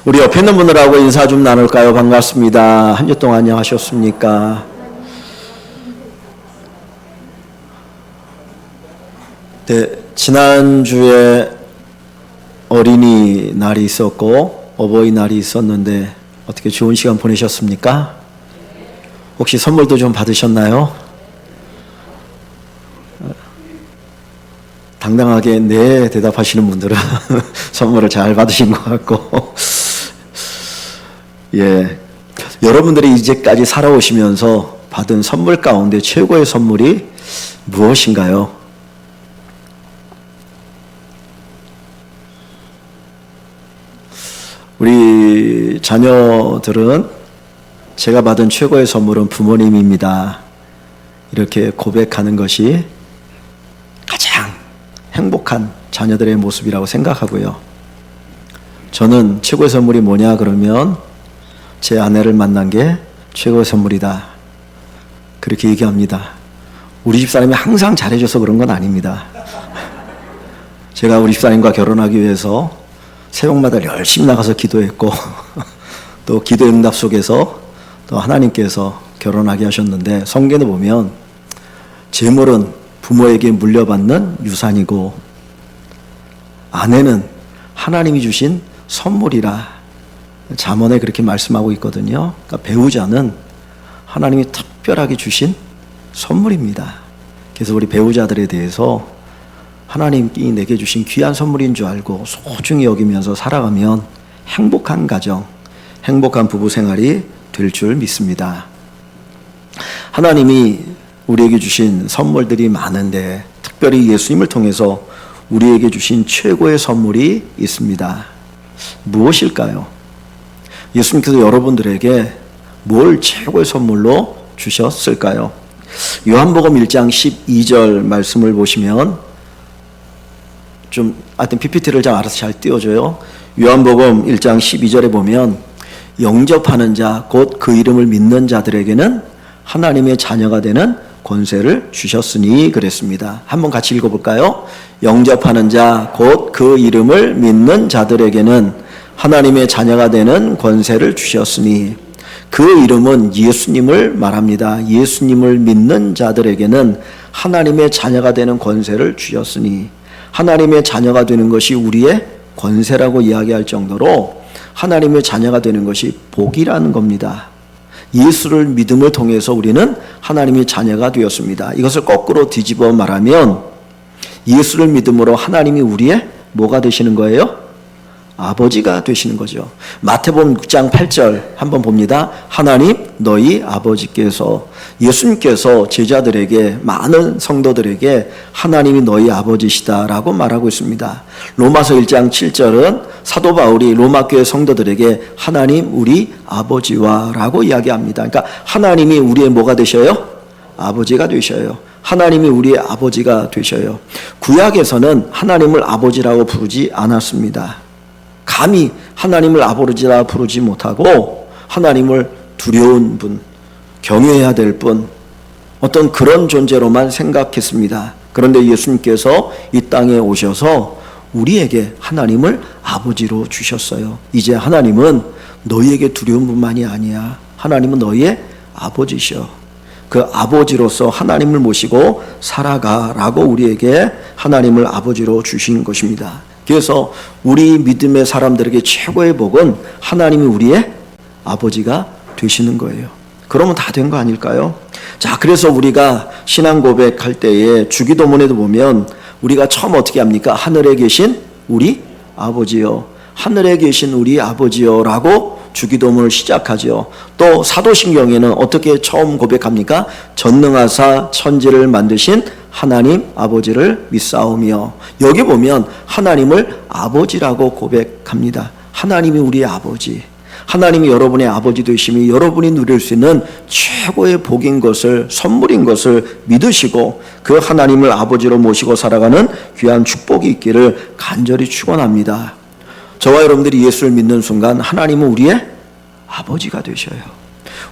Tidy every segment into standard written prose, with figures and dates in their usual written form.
우리 옆에 있는 분들하고 인사 좀 나눌까요? 반갑습니다. 한 주 동안 안녕하셨습니까? 네, 지난주에 어린이날이 있었고 어버이날이 있었는데 어떻게 좋은 시간 보내셨습니까? 혹시 선물도 좀 받으셨나요? 당당하게 네 대답하시는 분들은 선물을 잘 받으신 것 같고 예, 여러분들이 이제까지 살아오시면서 받은 선물 가운데 최고의 선물이 무엇인가요? 우리 자녀들은 제가 받은 최고의 선물은 부모님입니다. 이렇게 고백하는 것이 가장 행복한 자녀들의 모습이라고 생각하고요. 저는 최고의 선물이 뭐냐 그러면 제 아내를 만난 게 최고의 선물이다. 그렇게 얘기합니다. 우리 집사람이 항상 잘해줘서 그런 건 아닙니다. 제가 우리 집사람과 결혼하기 위해서 새벽마다 열심히 나가서 기도했고 또 기도 응답 속에서 또 하나님께서 결혼하게 하셨는데 성경에 보면 재물은 부모에게 물려받는 유산이고 아내는 하나님이 주신 선물이라 잠언에 그렇게 말씀하고 있거든요. 그러니까 배우자는 하나님이 특별하게 주신 선물입니다. 그래서 우리 배우자들에 대해서 하나님이 내게 주신 귀한 선물인 줄 알고 소중히 여기면서 살아가면 행복한 가정, 행복한 부부 생활이 될 줄 믿습니다. 하나님이 우리에게 주신 선물들이 많은데 특별히 예수님을 통해서 우리에게 주신 최고의 선물이 있습니다. 무엇일까요? 예수님께서 여러분들에게 뭘 최고의 선물로 주셨을까요? 요한복음 1장 12절 말씀을 보시면 하여튼 PPT를 좀 알아서 잘 띄워줘요. 요한복음 1장 12절에 보면 영접하는 자, 곧 그 이름을 믿는 자들에게는 하나님의 자녀가 되는 권세를 주셨으니 그랬습니다. 한번 같이 읽어볼까요? 영접하는 자, 곧 그 이름을 믿는 자들에게는 하나님의 자녀가 되는 권세를 주셨으니 그 이름은 예수님을 말합니다. 예수님을 믿는 자들에게는 하나님의 자녀가 되는 권세를 주셨으니 하나님의 자녀가 되는 것이 우리의 권세라고 이야기할 정도로 하나님의 자녀가 되는 것이 복이라는 겁니다. 예수를 믿음을 통해서 우리는 하나님의 자녀가 되었습니다. 이것을 거꾸로 뒤집어 말하면 예수를 믿음으로 하나님이 우리의 뭐가 되시는 거예요? 아버지가 되시는 거죠. 마태복음 6장 8절 한번 봅니다. 하나님 너희 아버지께서 예수님께서 제자들에게 많은 성도들에게 하나님이 너희 아버지시다라고 말하고 있습니다. 로마서 1장 7절은 사도 바울이 로마 교회 성도들에게 하나님 우리 아버지와라고 이야기합니다. 그러니까 하나님이 우리의 뭐가 되셔요? 아버지가 되셔요. 하나님이 우리의 아버지가 되셔요. 구약에서는 하나님을 아버지라고 부르지 않았습니다. 감히 하나님을 아버지라 부르지 못하고 하나님을 두려운 분, 경외해야 될 분, 어떤 그런 존재로만 생각했습니다. 그런데 예수님께서 이 땅에 오셔서 우리에게 하나님을 아버지로 주셨어요. 이제 하나님은 너희에게 두려운 분만이 아니야. 하나님은 너희의 아버지셔. 그 아버지로서 하나님을 모시고 살아가라고 우리에게 하나님을 아버지로 주신 것입니다. 그래서 우리 믿음의 사람들에게 최고의 복은 하나님이 우리의 아버지가 되시는 거예요. 그러면 다 된 거 아닐까요? 자, 그래서 우리가 신앙 고백할 때에 주기도문에도 보면 우리가 처음 어떻게 합니까? 하늘에 계신 우리 아버지요. 하늘에 계신 우리 아버지요 라고 주기도문을 시작하죠. 또 사도신경에는 어떻게 처음 고백합니까? 전능하사 천지를 만드신 하나님 아버지를 믿사오며 여기 보면 하나님을 아버지라고 고백합니다. 하나님이 우리의 아버지, 하나님이 여러분의 아버지 되심이 여러분이 누릴 수 있는 최고의 복인 것을, 선물인 것을 믿으시고 그 하나님을 아버지로 모시고 살아가는 귀한 축복이 있기를 간절히 축원합니다. 저와 여러분들이 예수를 믿는 순간 하나님은 우리의 아버지가 되셔요.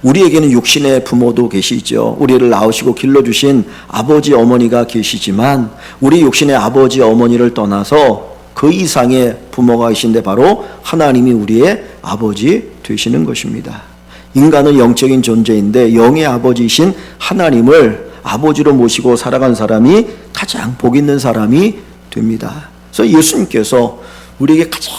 우리에게는 육신의 부모도 계시죠. 우리를 낳으시고 길러주신 아버지 어머니가 계시지만 우리 육신의 아버지 어머니를 떠나서 그 이상의 부모가 계신데 바로 하나님이 우리의 아버지 되시는 것입니다. 인간은 영적인 존재인데 영의 아버지이신 하나님을 아버지로 모시고 살아간 사람이 가장 복 있는 사람이 됩니다. 그래서 예수님께서 우리에게 가장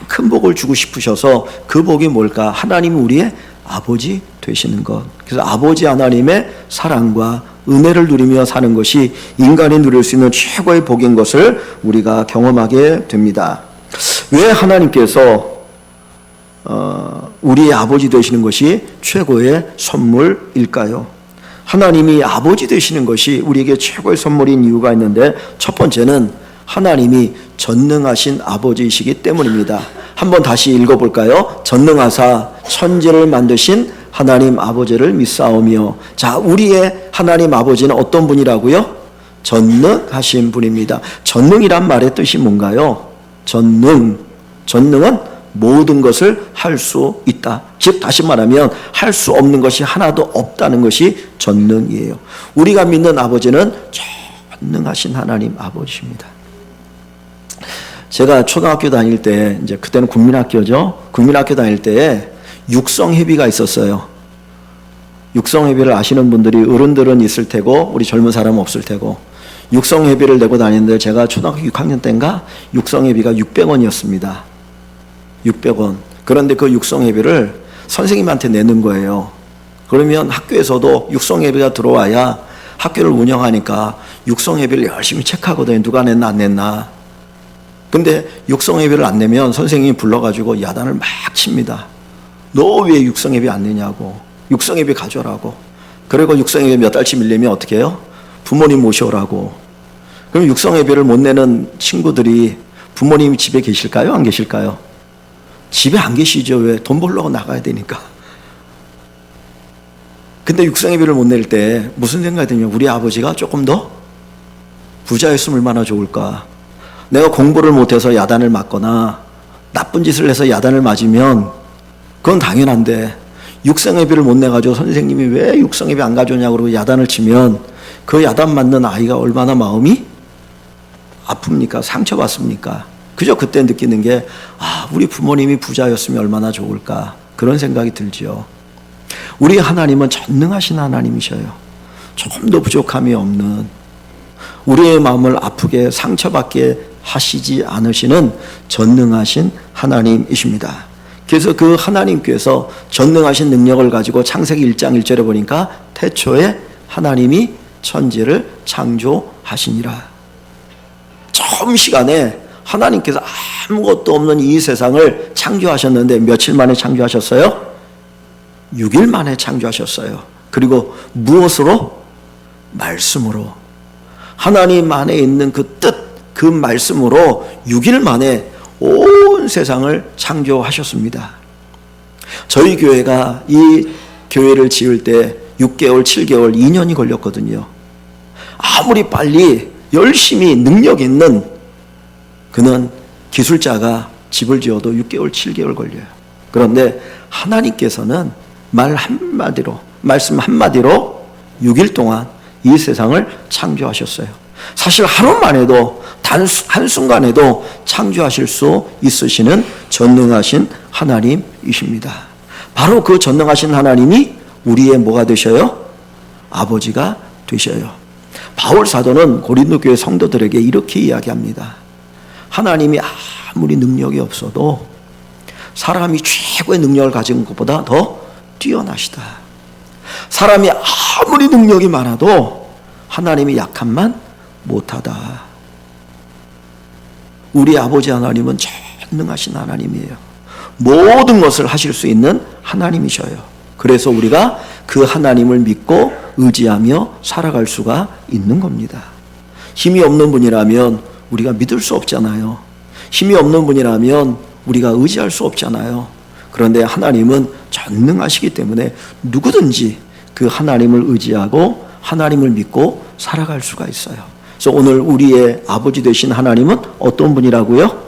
큰 복을 주고 싶으셔서 그 복이 뭘까? 하나님이 우리의 아버지 되시는 것. 그래서 아버지 하나님의 사랑과 은혜를 누리며 사는 것이 인간이 누릴 수 있는 최고의 복인 것을 우리가 경험하게 됩니다. 왜 하나님께서 우리의 아버지 되시는 것이 최고의 선물일까요? 하나님이 아버지 되시는 것이 우리에게 최고의 선물인 이유가 있는데, 첫 번째는 하나님이 전능하신 아버지이시기 때문입니다. 한번 다시 읽어볼까요? 전능하사 천지를 만드신 하나님 아버지를 믿사오며. 자, 우리의 하나님 아버지는 어떤 분이라고요? 전능하신 분입니다. 전능이란 말의 뜻이 뭔가요? 전능은 모든 것을 할 수 있다. 즉 다시 말하면 할 수 없는 것이 하나도 없다는 것이 전능이에요. 우리가 믿는 아버지는 전능하신 하나님 아버지입니다. 제가 초등학교 다닐 때, 이제 그때는 국민학교죠. 국민학교 다닐 때에 육성회비가 있었어요. 육성회비를 아시는 분들이 어른들은 있을 테고 우리 젊은 사람은 없을 테고, 육성회비를 내고 다니는데 제가 초등학교 6학년 때인가 육성회비가 600원이었습니다. 600원. 그런데 그 육성회비를 선생님한테 내는 거예요. 그러면 학교에서도 육성회비가 들어와야 학교를 운영하니까 육성회비를 열심히 체크하거든요. 누가 냈나 안 냈나. 근데 육성회비를 안 내면 선생님이 불러가지고 야단을 막 칩니다. 너 왜 육성회비 안 내냐고. 육성회비 가져라고. 그리고 육성회비 몇 달치 밀리면 어떻게 해요? 부모님 모셔오라고. 그럼 육성회비를 못 내는 친구들이 부모님이 집에 계실까요? 안 계실까요? 집에 안 계시죠. 왜? 돈 벌려고 나가야 되니까. 근데 육성회비를 못 낼 때 무슨 생각이 드냐. 우리 아버지가 조금 더 부자였으면 얼마나 좋을까. 내가 공부를 못해서 야단을 맞거나 나쁜 짓을 해서 야단을 맞으면 그건 당연한데, 육성회비를 못 내가지고 선생님이 왜 육성회비 안 가져오냐고 그러고 야단을 치면 그 야단 맞는 아이가 얼마나 마음이 아픕니까? 상처받습니까? 그저 그때 느끼는 게, 우리 부모님이 부자였으면 얼마나 좋을까, 그런 생각이 들지요. 우리 하나님은 전능하신 하나님이셔요. 조금도 부족함이 없는, 우리의 마음을 아프게 상처받게 하시지 않으시는 전능하신 하나님이십니다. 그래서 그 하나님께서 전능하신 능력을 가지고 창세기 1장 1절에 보니까 태초에 하나님이 천지를 창조하시니라. 처음 시간에 하나님께서 아무것도 없는 이 세상을 창조하셨는데 며칠 만에 창조하셨어요? 6일 만에 창조하셨어요. 그리고 무엇으로? 말씀으로. 하나님 안에 있는 그 뜻, 그 말씀으로 6일 만에 온 세상을 창조하셨습니다. 저희 교회가 이 교회를 지을 때 6개월, 7개월, 2년이 걸렸거든요. 아무리 빨리 열심히 능력 있는 그는 기술자가 집을 지어도 6개월, 7개월 걸려요. 그런데 하나님께서는 말 한마디로, 말씀 한마디로 6일 동안 이 세상을 창조하셨어요. 사실 하루만 해도, 한순간에도 창조하실 수 있으시는 전능하신 하나님이십니다. 바로 그 전능하신 하나님이 우리의 뭐가 되셔요? 아버지가 되셔요. 바울 사도는 고린도 교회 성도들에게 이렇게 이야기합니다. 하나님이 아무리 능력이 없어도 사람이 최고의 능력을 가진 것보다 더 뛰어나시다. 사람이 아무리 능력이 많아도 하나님이 약함만 못하다. 우리 아버지 하나님은 전능하신 하나님이에요. 모든 것을 하실 수 있는 하나님이셔요. 그래서 우리가 그 하나님을 믿고 의지하며 살아갈 수가 있는 겁니다. 힘이 없는 분이라면 우리가 믿을 수 없잖아요. 힘이 없는 분이라면 우리가 의지할 수 없잖아요. 그런데 하나님은 전능하시기 때문에 누구든지 그 하나님을 의지하고 하나님을 믿고 살아갈 수가 있어요. 그래서 오늘 우리의 아버지 되신 하나님은 어떤 분이라고요?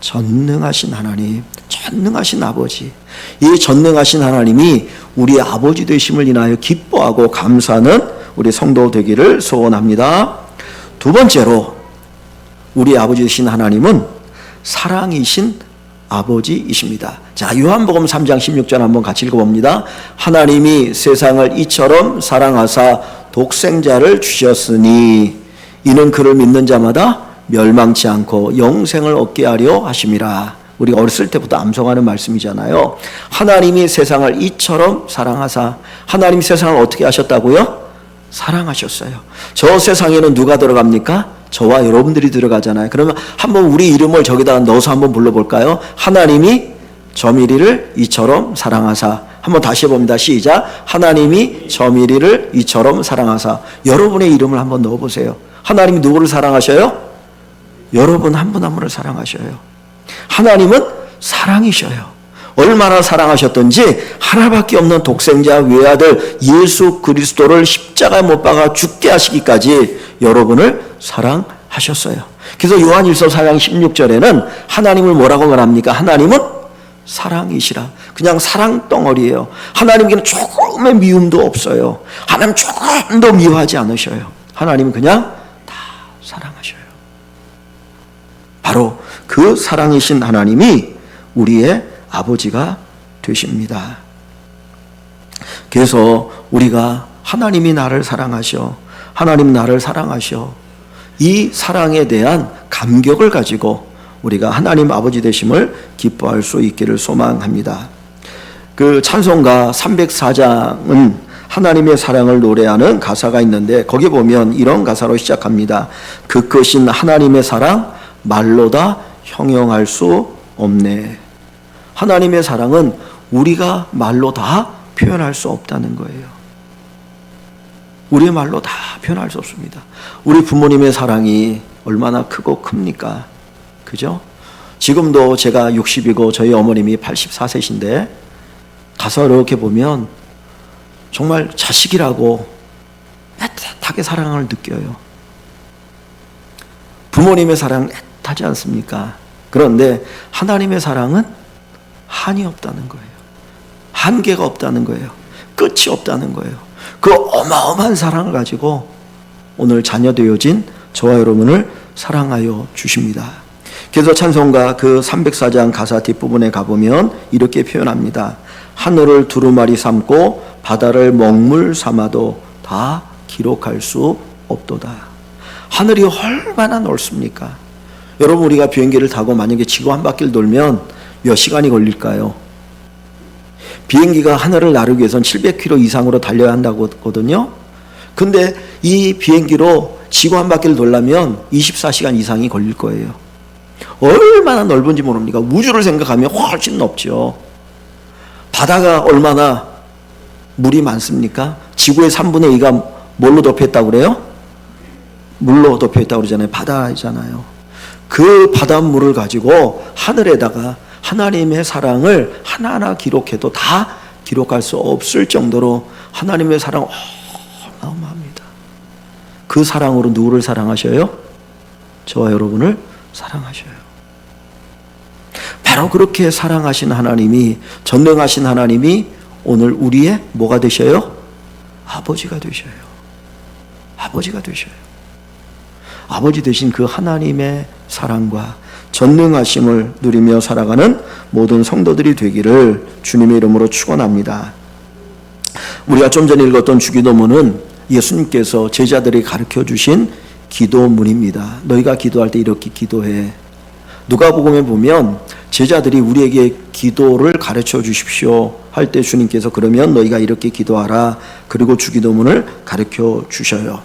전능하신 하나님, 전능하신 아버지. 이 전능하신 하나님이 우리의 아버지 되심을 인하여 기뻐하고 감사하는 우리 성도 되기를 소원합니다. 두 번째로 우리 아버지 되신 하나님은 사랑이신 아버지이십니다. 자, 요한복음 3장 16절 한번 같이 읽어봅니다. 하나님이 세상을 이처럼 사랑하사 독생자를 주셨으니 이는 그를 믿는 자마다 멸망치 않고 영생을 얻게 하려 하심이라. 우리가 어렸을 때부터 암송하는 말씀이잖아요. 하나님이 세상을 이처럼 사랑하사. 하나님이 세상을 어떻게 하셨다고요? 사랑하셨어요. 저 세상에는 누가 들어갑니까? 저와 여러분들이 들어가잖아요. 그러면 한번 우리 이름을 저기다 넣어서 한번 불러볼까요? 하나님이 저미리를 이처럼 사랑하사. 한번 다시 해봅니다. 시작. 하나님이 저미리를 이처럼 사랑하사. 여러분의 이름을 한번 넣어보세요. 하나님이 누구를 사랑하셔요? 여러분 한 분 한 분을 사랑하셔요. 하나님은 사랑이셔요. 얼마나 사랑하셨던지 하나밖에 없는 독생자 외아들 예수 그리스도를 십자가에 못 박아 죽게 하시기까지 여러분을 사랑하셨어요. 그래서 요한일서 4장 16절에는 하나님을 뭐라고 말합니까? 하나님은 사랑이시라. 그냥 사랑 덩어리예요. 하나님께는 조금의 미움도 없어요. 하나님 조금도 미워하지 않으셔요. 하나님은 그냥 다 사랑하셔요. 바로 그 사랑이신 하나님이 우리의 아버지가 되십니다. 그래서 우리가 하나님이 나를 사랑하셔, 하나님 나를 사랑하셔, 이 사랑에 대한 감격을 가지고 우리가 하나님 아버지 되심을 기뻐할 수 있기를 소망합니다. 그 찬송가 304장은 하나님의 사랑을 노래하는 가사가 있는데 거기 보면 이런 가사로 시작합니다. 그 크신 하나님의 사랑 말로 다 형용할 수 없네. 하나님의 사랑은 우리가 말로 다 표현할 수 없다는 거예요. 우리의 말로 다 표현할 수 없습니다. 우리 부모님의 사랑이 얼마나 크고 큽니까? 그죠? 지금도 제가 60이고 저희 어머님이 84세신데 가서 이렇게 보면 정말 자식이라고 애틋하게 사랑을 느껴요. 부모님의 사랑 애틋하지 않습니까? 그런데 하나님의 사랑은 한이 없다는 거예요. 한계가 없다는 거예요. 끝이 없다는 거예요. 그 어마어마한 사랑을 가지고 오늘 자녀 되어진 저와 여러분을 사랑하여 주십니다. 그래서 찬송가 그 304장 가사 뒷부분에 가보면 이렇게 표현합니다. 하늘을 두루마리 삼고 바다를 먹물 삼아도 다 기록할 수 없도다. 하늘이 얼마나 넓습니까? 여러분, 우리가 비행기를 타고 만약에 지구 한 바퀴를 돌면 몇 시간이 걸릴까요? 비행기가 하늘을 나르기 위해서는 700km 이상으로 달려야 한다고 하거든요. 근데 이 비행기로 지구 한 바퀴를 돌려면 24시간 이상이 걸릴 거예요. 얼마나 넓은지 모릅니까? 우주를 생각하면 훨씬 넓죠. 바다가 얼마나 물이 많습니까? 지구의 3분의 2가 뭘로 덮여있다고 그래요? 물로 덮여있다고 그러잖아요. 바다이잖아요. 그 바닷물을 가지고 하늘에다가 하나님의 사랑을 하나하나 기록해도 다 기록할 수 없을 정도로 하나님의 사랑 어마어마합니다. 그 사랑으로 누구를 사랑하셔요? 저와 여러분을 사랑하셔요. 바로 그렇게 사랑하신 하나님이, 전능하신 하나님이 오늘 우리의 뭐가 되셔요? 아버지가 되셔요. 아버지가 되셔요. 아버지 되신 그 하나님의 사랑과 전능하심을 누리며 살아가는 모든 성도들이 되기를 주님의 이름으로 축원합니다. 우리가 좀 전에 읽었던 주기도문은 예수님께서 제자들이 가르쳐 주신 기도문입니다. 너희가 기도할 때 이렇게 기도해. 누가복음에 보면 제자들이 우리에게 기도를 가르쳐 주십시오 할 때 주님께서 그러면 너희가 이렇게 기도하라. 그리고 주기도문을 가르쳐 주셔요.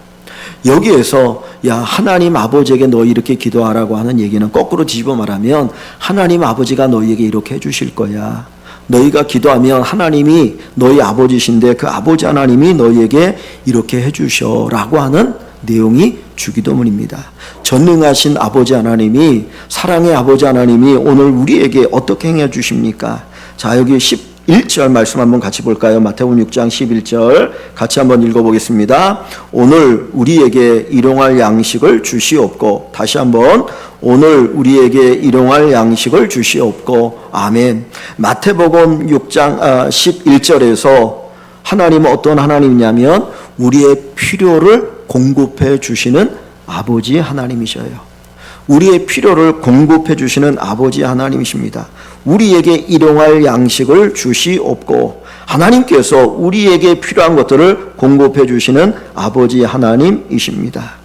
여기에서 야 하나님 아버지에게 너희 이렇게 기도하라고 하는 얘기는 거꾸로 뒤집어 말하면 하나님 아버지가 너희에게 이렇게 해주실 거야. 너희가 기도하면 하나님이 너희 아버지신데 그 아버지 하나님이 너희에게 이렇게 해주셔라고 하는 내용이 주기도문입니다. 전능하신 아버지 하나님이, 사랑의 아버지 하나님이 오늘 우리에게 어떻게 행해 주십니까? 자, 여기 11절 말씀 한번 같이 볼까요? 마태복음 6장 11절 같이 한번 읽어보겠습니다. 오늘 우리에게 일용할 양식을 주시옵고, 다시 한번 오늘 우리에게 일용할 양식을 주시옵고. 아멘. 마태복음 6장 11절에서 하나님은 어떤 하나님이냐면 우리의 필요를 공급해 주시는 아버지 하나님이셔요. 우리의 필요를 공급해 주시는 아버지 하나님이십니다. 우리에게 일용할 양식을 주시옵고, 하나님께서 우리에게 필요한 것들을 공급해 주시는 아버지 하나님이십니다.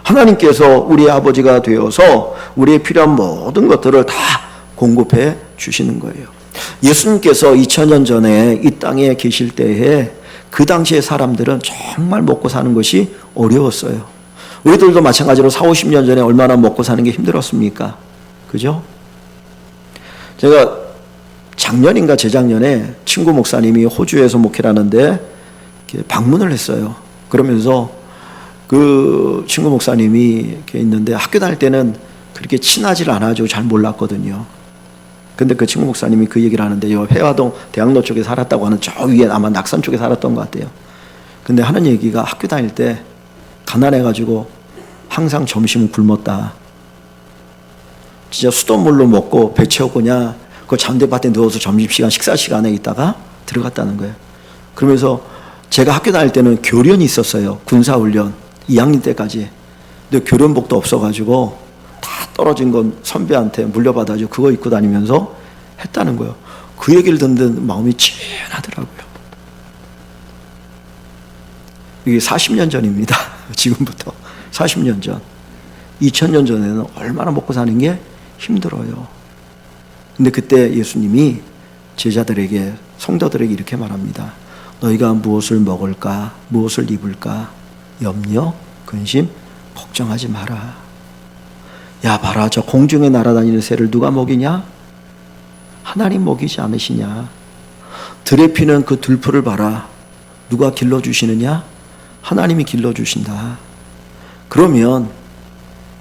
하나님께서 우리 아버지가 되어서 우리의 필요한 모든 것들을 다 공급해 주시는 거예요. 예수님께서 2000년 전에 이 땅에 계실 때에 그 당시의 사람들은 정말 먹고 사는 것이 어려웠어요. 우리들도 마찬가지로 40, 50년 전에 얼마나 먹고 사는 게 힘들었습니까? 그죠? 제가 작년인가 재작년에 친구 목사님이 호주에서 목회를 하는데 방문을 했어요. 그러면서 그 친구 목사님이 이렇게 있는데 학교 다닐 때는 그렇게 친하질 않아가지고 잘 몰랐거든요. 근데 그 친구 목사님이 그 얘기를 하는데, 요 회화동 대학로 쪽에 살았다고 하는 저 위에 아마 낙산 쪽에 살았던 것 같아요. 근데 하는 얘기가 학교 다닐 때 가난해가지고 항상 점심은 굶었다. 진짜 수돗물로 먹고 배 채우고 그냥 그 잠대밭에 누워서 점심시간 식사 시간에 있다가 들어갔다는 거예요. 그러면서 제가 학교 다닐 때는 교련이 있었어요. 군사훈련 2학년 때까지. 근데 교련복도 없어가지고 다 떨어진 건 선배한테 물려받아가지고 그거 입고 다니면서 했다는 거예요. 그 얘기를 듣는 마음이 찌하더라고요. 이게 40년 전입니다. 지금부터 40년 전. 2000년 전에는 얼마나 먹고 사는 게 힘들어요. 근데 그때 예수님이 제자들에게, 성도들에게 이렇게 말합니다. 너희가 무엇을 먹을까, 무엇을 입을까 염려, 근심, 걱정하지 마라. 야, 봐라, 저 공중에 날아다니는 새를 누가 먹이냐? 하나님 먹이지 않으시냐? 들에 피는 그 들풀을 봐라. 누가 길러주시느냐? 하나님이 길러주신다. 그러면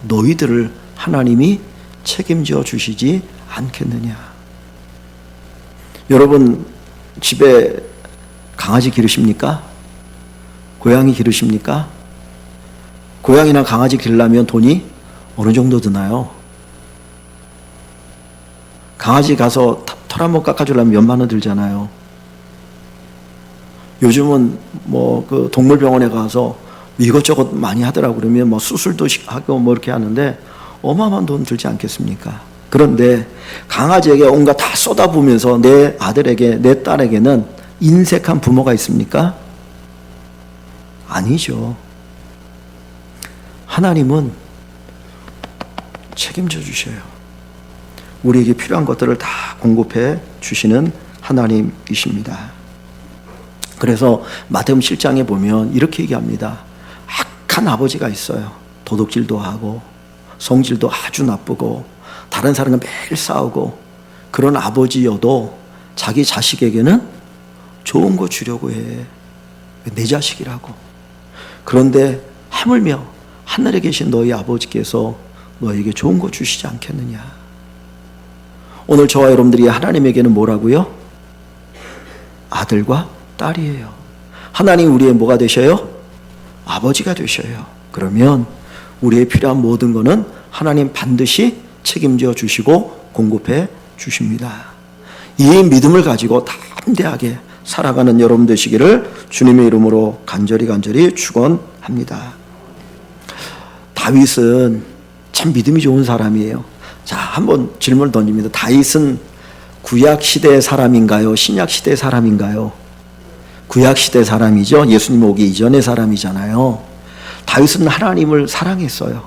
너희들을 하나님이 책임져 주시지 않겠느냐? 여러분 집에 강아지 기르십니까? 고양이 기르십니까? 고양이나 강아지 기르려면 돈이 어느 정도 드나요? 강아지 가서 털 한번 깎아주려면 몇만 원 들잖아요. 요즘은 뭐 그 동물병원에 가서 이것저것 많이 하더라고. 그러면 뭐 수술도 하고 뭐 이렇게 하는데 어마어마한 돈 들지 않겠습니까? 그런데 강아지에게 온갖 다 쏟아부으면서 내 아들에게, 내 딸에게는 인색한 부모가 있습니까? 아니죠. 하나님은 책임져 주셔요. 우리에게 필요한 것들을 다 공급해 주시는 하나님이십니다. 그래서 마태복음 7장에 보면 이렇게 얘기합니다. 악한 아버지가 있어요. 도둑질도 하고 성질도 아주 나쁘고 다른 사람과 매일 싸우고, 그런 아버지여도 자기 자식에게는 좋은 거 주려고 해. 내 자식이라고. 그런데 하물며 하늘에 계신 너희 아버지께서 너에게 좋은 거 주시지 않겠느냐? 오늘 저와 여러분들이 하나님에게는 뭐라고요? 아들과 딸이에요. 하나님 우리의 뭐가 되셔요? 아버지가 되셔요. 그러면 우리의 필요한 모든 것은 하나님 반드시 책임져 주시고 공급해 주십니다. 이 믿음을 가지고 담대하게 살아가는 여러분 되시기를 주님의 이름으로 간절히 축원합니다. 다윗은 참 믿음이 좋은 사람이에요. 자, 한번 질문을 던집니다. 다윗은 구약 시대의 사람인가요? 신약 시대의 사람인가요? 구약 시대 사람이죠. 예수님 오기 이전의 사람이잖아요. 다윗은 하나님을 사랑했어요.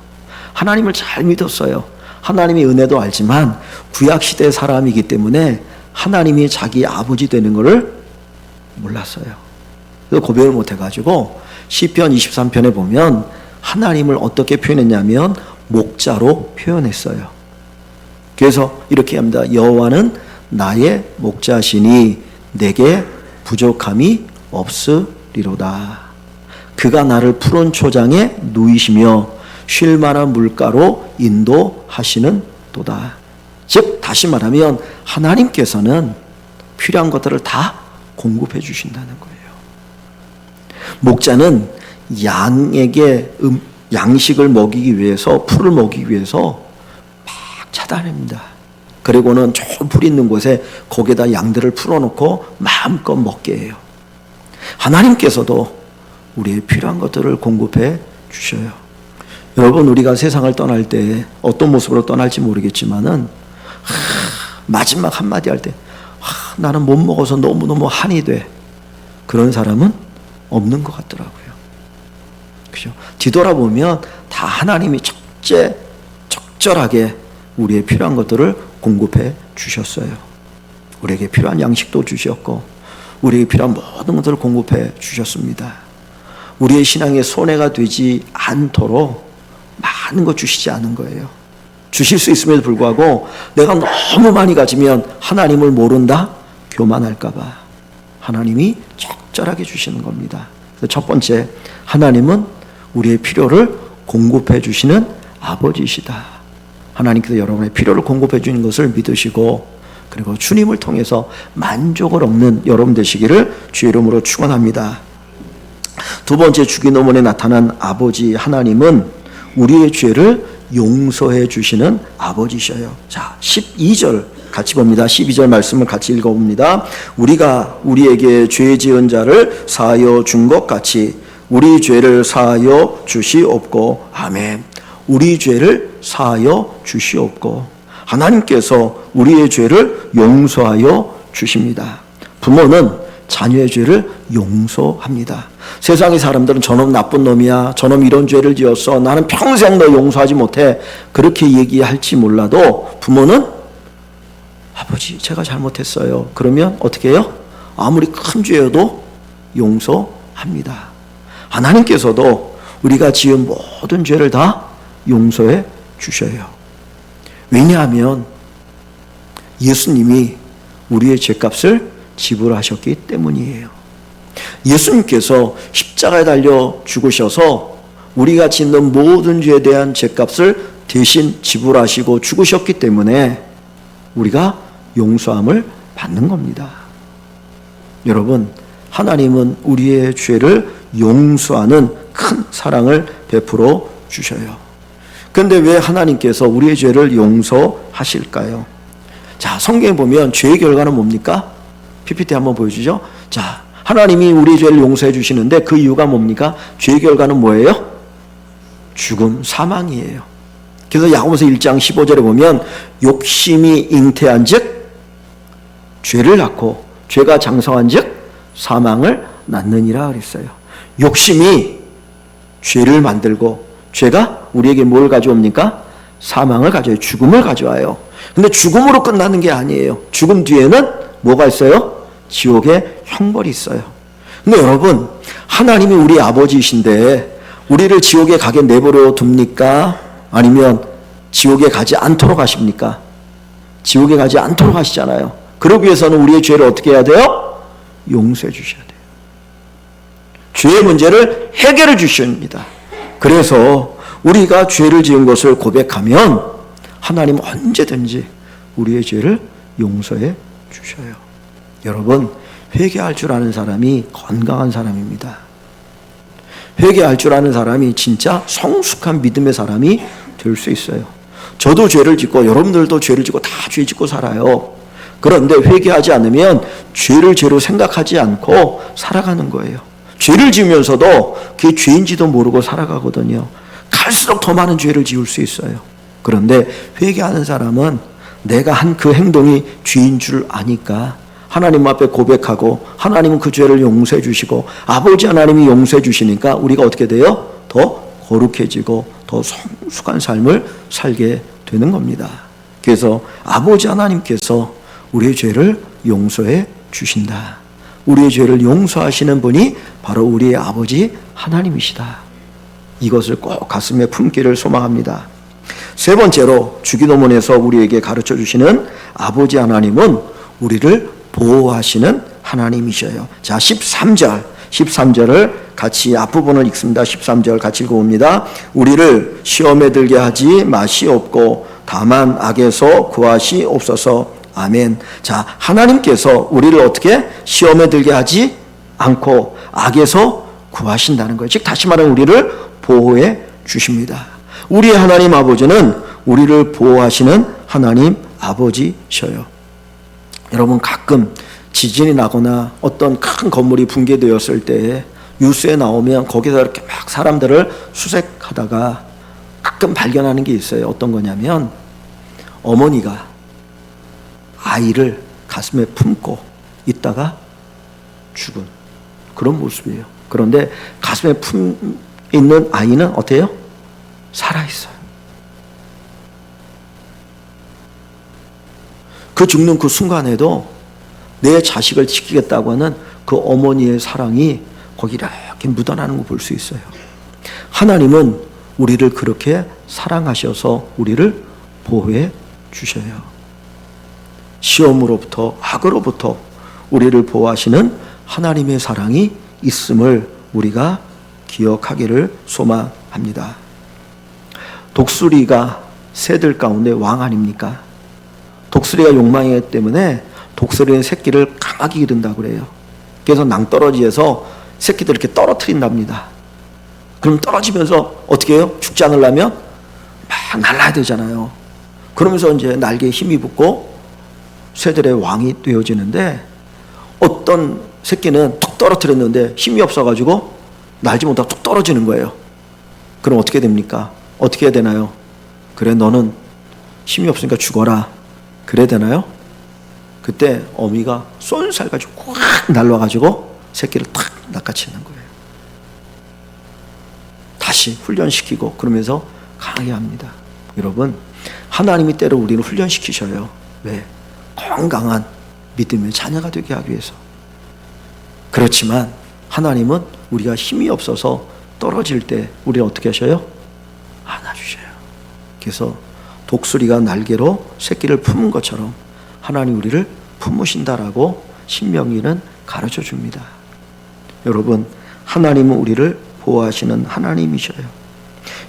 하나님을 잘 믿었어요. 하나님의 은혜도 알지만 구약 시대 사람이기 때문에 하나님이 자기 아버지 되는 것을 몰랐어요. 그래서 고백을 못해가지고 시편 23편에 보면 하나님을 어떻게 표현했냐면 목자로 표현했어요. 그래서 이렇게 합니다. 여호와는 나의 목자시니 내게 부족함이 없으리로다. 그가 나를 푸른 초장에 누이시며 쉴 만한 물가로 인도하시는 도다. 즉 다시 말하면 하나님께서는 필요한 것들을 다 공급해 주신다는 거예요. 목자는 양에게 양식을 먹이기 위해서, 풀을 먹이기 위해서 막 차단합니다. 그리고는 좋은 풀 있는 곳에 거기에다 양들을 풀어놓고 마음껏 먹게 해요. 하나님께서도 우리의 필요한 것들을 공급해 주셔요. 여러분, 우리가 세상을 떠날 때 어떤 모습으로 떠날지 모르겠지만은 마지막 한마디 할 때 나는 못 먹어서 너무너무 한이 돼, 그런 사람은 없는 것 같더라고요. 그죠? 뒤돌아보면 다 하나님이 적절하게 우리의 필요한 것들을 공급해 주셨어요. 우리에게 필요한 양식도 주셨고 우리에게 필요한 모든 것들을 공급해 주셨습니다. 우리의 신앙에 손해가 되지 않도록 많은 것 주시지 않은 거예요. 주실 수 있음에도 불구하고 내가 너무 많이 가지면 하나님을 모른다? 교만할까 봐 하나님이 적절하게 주시는 겁니다. 첫 번째, 하나님은 우리의 필요를 공급해 주시는 아버지이시다. 하나님께서 여러분의 필요를 공급해 주는 것을 믿으시고, 그리고 주님을 통해서 만족을 얻는 여러분 되시기를 주의 이름으로 축원합니다. 두 번째, 주기도문에 나타난 아버지 하나님은 우리의 죄를 용서해 주시는 아버지셔요. 자, 12절 같이 봅니다. 12절 말씀을 같이 읽어봅니다. 우리가 우리에게 죄 지은 자를 사하여 준 것 같이 우리 죄를 사하여 주시옵고. 아멘. 우리 죄를 사하여 주시옵고. 하나님께서 우리의 죄를 용서하여 주십니다. 부모는 자녀의 죄를 용서합니다. 세상의 사람들은 저놈 나쁜 놈이야, 저놈 이런 죄를 지었어, 나는 평생 너 용서하지 못해, 그렇게 얘기할지 몰라도 부모는 아버지 제가 잘못했어요, 그러면 어떻게 해요? 아무리 큰 죄여도 용서합니다. 하나님께서도 우리가 지은 모든 죄를 다 용서해 주셔요. 왜냐하면 예수님이 우리의 죄값을 지불하셨기 때문이에요. 예수님께서 십자가에 달려 죽으셔서 우리가 짓는 모든 죄에 대한 죄값을 대신 지불하시고 죽으셨기 때문에 우리가 용서함을 받는 겁니다. 여러분, 하나님은 우리의 죄를 용서하는 큰 사랑을 베풀어 주셔요. 그런데 왜 하나님께서 우리의 죄를 용서하실까요? 자, 성경에 보면 죄의 결과는 뭡니까? PPT 한번 보여주죠. 자, 하나님이 우리의 죄를 용서해 주시는데 그 이유가 뭡니까? 죄의 결과는 뭐예요? 죽음, 사망이에요. 그래서 야고보서 1장 15절에 보면 욕심이 잉태한 즉 죄를 낳고 죄가 장성한 즉 사망을 낳느니라 그랬어요. 욕심이 죄를 만들고 죄가 우리에게 뭘 가져옵니까? 사망을 가져와요. 죽음을 가져와요. 근데 죽음으로 끝나는 게 아니에요. 죽음 뒤에는 뭐가 있어요? 지옥의 형벌이 있어요. 근데 여러분, 하나님이 우리 아버지이신데 우리를 지옥에 가게 내버려 둡니까? 아니면 지옥에 가지 않도록 하십니까? 지옥에 가지 않도록 하시잖아요. 그러기 위해서는 우리의 죄를 어떻게 해야 돼요? 용서해 주셔야 돼요. 죄의 문제를 해결해 주십니다. 그래서 우리가 죄를 지은 것을 고백하면 하나님은 언제든지 우리의 죄를 용서해 주셔요. 여러분, 회개할 줄 아는 사람이 건강한 사람입니다. 회개할 줄 아는 사람이 진짜 성숙한 믿음의 사람이 될 수 있어요. 저도 죄를 짓고 여러분들도 죄를 짓고 다 죄 짓고 살아요. 그런데 회개하지 않으면 죄를 죄로 생각하지 않고 살아가는 거예요. 죄를 지으면서도 그게 죄인지도 모르고 살아가거든요. 갈수록 더 많은 죄를 지을 수 있어요. 그런데 회개하는 사람은 내가 한 그 행동이 죄인 줄 아니까 하나님 앞에 고백하고 하나님은 그 죄를 용서해 주시고 아버지 하나님이 용서해 주시니까 우리가 어떻게 돼요? 더 거룩해지고 더 성숙한 삶을 살게 되는 겁니다. 그래서 아버지 하나님께서 우리의 죄를 용서해 주신다. 우리의 죄를 용서하시는 분이 바로 우리의 아버지 하나님이시다. 이것을 꼭 가슴에 품기를 소망합니다. 세 번째로 주기도문에서 우리에게 가르쳐 주시는 아버지 하나님은 우리를 보호하시는 하나님이셔요. 자, 13절을 같이 앞부분을 읽습니다. 13절 같이 읽어봅니다. 우리를 시험에 들게 하지 마시옵고 다만 악에서 구하시옵소서. 아멘. 자, 하나님께서 우리를 어떻게 시험에 들게 하지 않고 악에서 구하신다는 거예요. 즉 다시 말하면 우리를 보호해 주십니다. 우리의 하나님 아버지는 우리를 보호하시는 하나님 아버지셔요. 여러분, 가끔 지진이 나거나 어떤 큰 건물이 붕괴되었을 때 뉴스에 나오면 거기서 이렇게 막 사람들을 수색하다가 가끔 발견하는 게 있어요. 어떤 거냐면 어머니가 아이를 가슴에 품고 있다가 죽은 그런 모습이에요. 그런데 가슴에 품 있는 아이는 어때요? 살아있어요. 그 죽는 그 순간에도 내 자식을 지키겠다고 하는 그 어머니의 사랑이 거기 이렇게 묻어나는 거 볼 수 있어요. 하나님은 우리를 그렇게 사랑하셔서 우리를 보호해 주셔요. 시험으로부터 악으로부터 우리를 보호하시는 하나님의 사랑이 있음을 우리가 기억하기를 소망합니다. 독수리가 새들 가운데 왕 아닙니까? 독수리가 욕망이기 때문에 독수리는 새끼를 강하게 기른다고 그래요. 그래서 낭떠러지에서 새끼들 이렇게 떨어뜨린답니다. 그럼 떨어지면서 어떻게 해요? 죽지 않으려면 막 날아야 되잖아요. 그러면서 이제 날개에 힘이 붙고 새들의 왕이 되어지는데 어떤 새끼는 툭 떨어뜨렸는데 힘이 없어가지고 날지 못하고 툭 떨어지는 거예요. 그럼 어떻게 됩니까? 어떻게 해야 되나요? 그래 너는 힘이 없으니까 죽어라. 그래야 되나요? 그때 어미가 쏜살 가지고 확 날라가지고 새끼를 탁 낚아채는 거예요. 다시 훈련시키고 그러면서 강하게 합니다. 여러분 하나님이 때로 우리를 훈련시키셔요. 왜? 건강한 믿음의 자녀가 되게 하기 위해서. 그렇지만 하나님은 우리가 힘이 없어서 떨어질 때 우리를 어떻게 하셔요? 안아주셔요. 그래서 독수리가 날개로 새끼를 품은 것처럼 하나님 우리를 품으신다라고 신명기는 가르쳐 줍니다. 여러분 하나님은 우리를 보호하시는 하나님이셔요.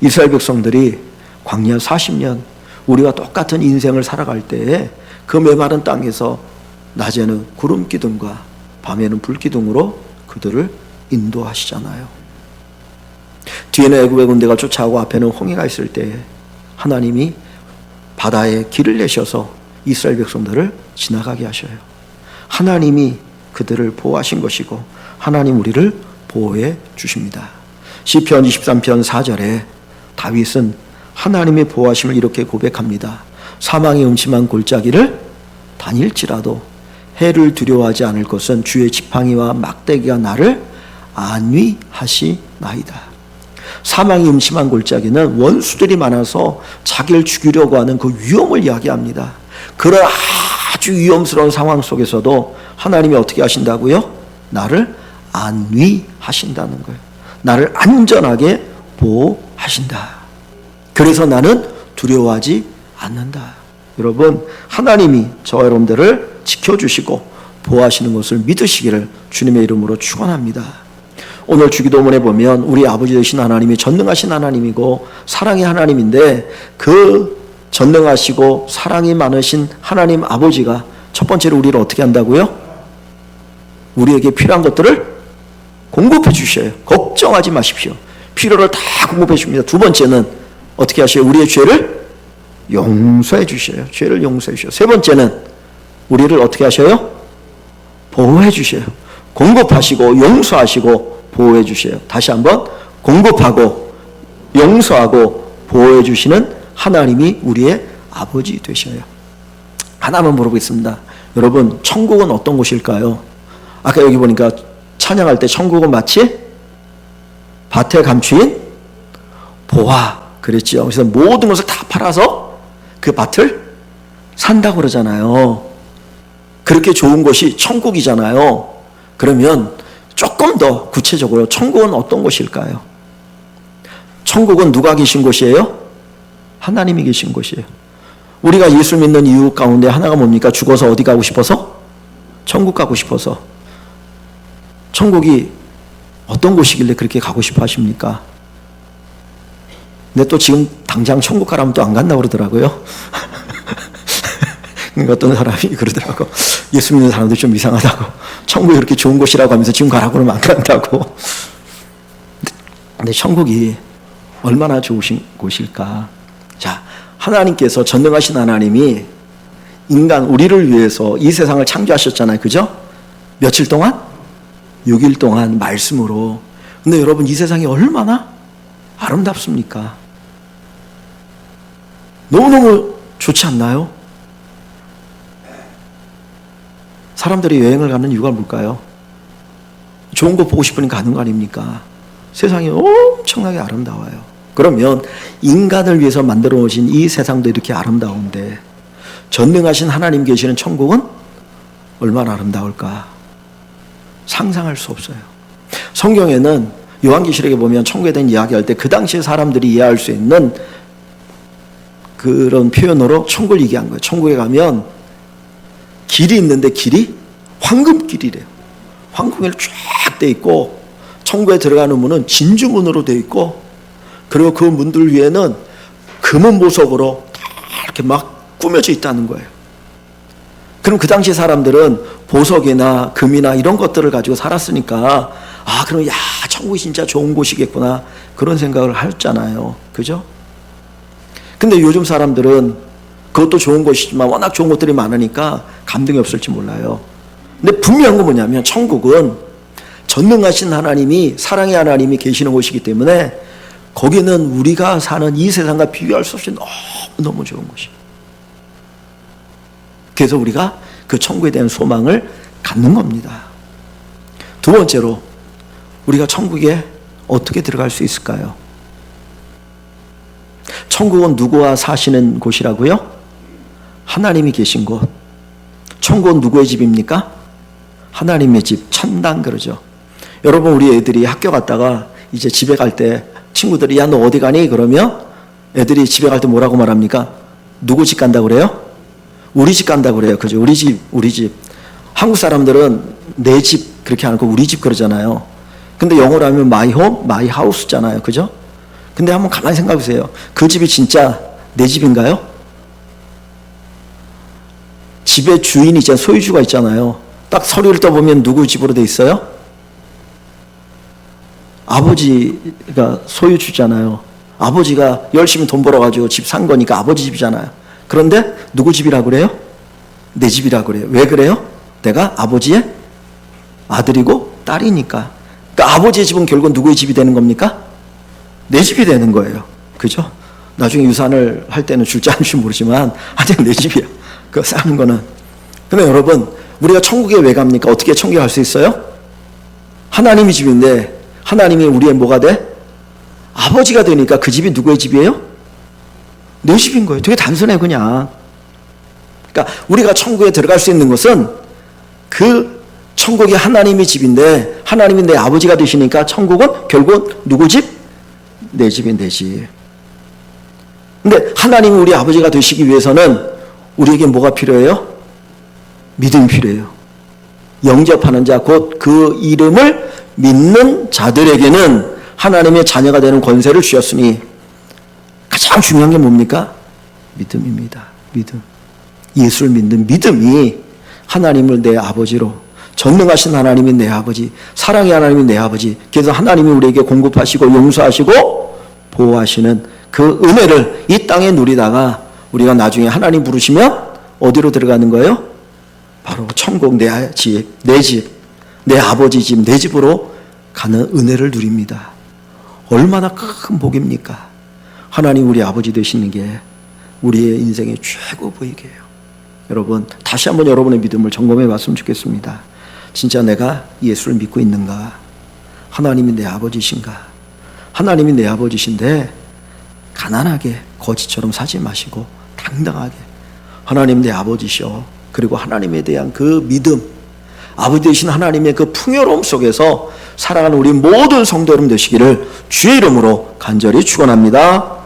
이스라엘 백성들이 광야 40년 우리와 똑같은 인생을 살아갈 때에 그 메마른 땅에서 낮에는 구름 기둥과 밤에는 불 기둥으로 그들을 인도하시잖아요. 뒤에는 애굽의 군대가 쫓아오고 앞에는 홍해가 있을 때에 하나님이 바다에 길을 내셔서 이스라엘 백성들을 지나가게 하셔요. 하나님이 그들을 보호하신 것이고 하나님 우리를 보호해 주십니다. 시편 23편 4절에 다윗은 하나님의 보호하심을 이렇게 고백합니다. 사망의 음침한 골짜기를 다닐지라도 해를 두려워하지 않을 것은 주의 지팡이와 막대기가 나를 안위하시나이다. 사망이 음침한 골짜기는 원수들이 많아서 자기를 죽이려고 하는 그 위험을 이야기합니다. 그런 아주 위험스러운 상황 속에서도 하나님이 어떻게 하신다고요? 나를 안위하신다는 거예요. 나를 안전하게 보호하신다. 그래서 나는 두려워하지 않는다. 여러분 하나님이 저와 여러분들을 지켜주시고 보호하시는 것을 믿으시기를 주님의 이름으로 축원합니다. 오늘 주기도문에 보면 우리 아버지 되신 하나님이 전능하신 하나님이고 사랑의 하나님인데 그 전능하시고 사랑이 많으신 하나님 아버지가 첫 번째로 우리를 어떻게 한다고요? 우리에게 필요한 것들을 공급해 주셔요. 걱정하지 마십시오. 필요를 다 공급해 줍니다. 두 번째는 어떻게 하셔요? 우리의 죄를 용서해 주셔요. 죄를 용서해 주셔요. 세 번째는 우리를 어떻게 하셔요? 보호해 주셔요. 공급하시고 용서하시고 보호해 주셔요. 다시 한번 공급하고 용서하고 보호해 주시는 하나님이 우리의 아버지 되셔요. 하나만 물어보겠습니다. 여러분 천국은 어떤 곳일까요? 아까 여기 보니까 찬양할 때 천국은 마치 밭에 감추인 보화 그랬죠. 그래서 모든 것을 다 팔아서 그 밭을 산다고 그러잖아요. 그렇게 좋은 곳이 천국이잖아요. 그러면 조금 더 구체적으로 천국은 어떤 곳일까요? 천국은 누가 계신 곳이에요? 하나님이 계신 곳이에요. 우리가 예수 믿는 이유 가운데 하나가 뭡니까? 죽어서 어디 가고 싶어서? 천국 가고 싶어서. 천국이 어떤 곳이길래 그렇게 가고 싶어 하십니까? 근데 또 지금 당장 천국 가라면 또 안 간다고 그러더라고요. 그러니까 어떤 사람이 그러더라고. 예수 믿는 사람들 좀 이상하다고. 천국이 그렇게 좋은 곳이라고 하면서 지금 가라고 그러면 안 간다고. 근데 천국이 얼마나 좋으신 곳일까? 자, 하나님께서 전능하신 하나님이 인간 우리를 위해서 이 세상을 창조하셨잖아요. 그죠? 며칠 동안? 6일 동안 말씀으로. 근데 여러분 이 세상이 얼마나 아름답습니까? 너무너무 좋지 않나요? 사람들이 여행을 가는 이유가 뭘까요? 좋은 거 보고 싶으니까 가는 거 아닙니까? 세상이 엄청나게 아름다워요. 그러면 인간을 위해서 만들어 놓으신 이 세상도 이렇게 아름다운데 전능하신 하나님 계시는 천국은 얼마나 아름다울까? 상상할 수 없어요. 성경에는 요한계시록에 보면 천국에 대한 이야기할 때 그 당시에 사람들이 이해할 수 있는 그런 표현으로 천국을 얘기한 거예요. 천국에 가면 길이 있는데 길이 황금길이래요. 황금길이 쫙 돼 있고 천국에 들어가는 문은 진주문으로 돼 있고 그리고 그 문들 위에는 금은 보석으로 다 이렇게 막 꾸며져 있다는 거예요. 그럼 그 당시 사람들은 보석이나 금이나 이런 것들을 가지고 살았으니까 그럼 천국이 진짜 좋은 곳이겠구나 그런 생각을 했잖아요. 그죠? 근데 요즘 사람들은 그것도 좋은 곳이지만 워낙 좋은 것들이 많으니까 감동이 없을지 몰라요. 근데 분명한 건 뭐냐면 천국은 전능하신 하나님이 사랑의 하나님이 계시는 곳이기 때문에 거기는 우리가 사는 이 세상과 비교할 수 없이 너무 좋은 곳이에요. 그래서 우리가 그 천국에 대한 소망을 갖는 겁니다. 두 번째로 우리가 천국에 어떻게 들어갈 수 있을까요? 천국은 누구와 사시는 곳이라고요? 하나님이 계신 곳. 천국은 누구의 집입니까? 하나님의 집, 천당 그러죠. 여러분 우리 애들이 학교 갔다가 이제 집에 갈 때 친구들이 야 너 어디 가니? 그러면 애들이 집에 갈 때 뭐라고 말합니까? 누구 집 간다고 그래요? 우리 집 간다고 그래요. 그죠? 우리 집, 우리 집. 한국 사람들은 내 집 그렇게 안 하고 우리 집 그러잖아요. 근데 영어로 하면 my home, my house잖아요. 그죠? 근데 한번 가만히 생각해 보세요. 그 집이 진짜 내 집인가요? 집의 주인이 있잖아요. 소유주가 있잖아요. 딱 서류를 떠보면 누구 집으로 돼 있어요? 아버지가 소유주잖아요. 아버지가 열심히 돈 벌어가지고 집 산 거니까 아버지 집이잖아요. 그런데 누구 집이라고 그래요? 내 집이라고 그래요. 왜 그래요? 내가 아버지의 아들이고 딸이니까. 그러니까 아버지의 집은 결국 누구의 집이 되는 겁니까? 내 집이 되는 거예요. 그죠? 나중에 유산을 할 때는 줄지 안 줄지 모르지만 아직 내 집이야. 그 사는 거는. 근데 여러분 우리가 천국에 왜 갑니까? 어떻게 천국에 갈 수 있어요? 하나님이 집인데 하나님이 우리의 뭐가 돼? 아버지가 되니까 그 집이 누구의 집이에요? 내 집인 거예요. 되게 단순해 그냥. 그러니까 우리가 천국에 들어갈 수 있는 것은 그 천국이 하나님의 집인데 하나님이 내 아버지가 되시니까 천국은 결국 누구 집? 내 집인 내 집. 근데 하나님이 우리 아버지가 되시기 위해서는 우리에게 뭐가 필요해요? 믿음이 필요해요. 영접하는 자, 곧 그 이름을 믿는 자들에게는 하나님의 자녀가 되는 권세를 주셨으니 가장 중요한 게 뭡니까? 믿음입니다. 믿음. 예수를 믿는 믿음이 하나님을 내 아버지로, 전능하신 하나님이 내 아버지, 사랑의 하나님이 내 아버지, 그래서 하나님이 우리에게 공급하시고 용서하시고 보호하시는 그 은혜를 이 땅에 누리다가 우리가 나중에 하나님 부르시면 어디로 들어가는 거예요? 바로 천국 내 집, 내 아버지 집, 내 집으로 가는 은혜를 누립니다. 얼마나 큰 복입니까? 하나님 우리 아버지 되시는 게 우리의 인생의 최고 복이에요. 여러분 다시 한번 여러분의 믿음을 점검해 봤으면 좋겠습니다. 진짜 내가 예수를 믿고 있는가? 하나님이 내 아버지신가? 하나님이 내 아버지신데 가난하게 거지처럼 사지 마시고 당당하게 하나님 내 아버지시오. 그리고 하나님에 대한 그 믿음, 아버지 되신 하나님의 그 풍요로움 속에서 살아가는 우리 모든 성도 여러분 되시기를 주의 이름으로 간절히 축원합니다.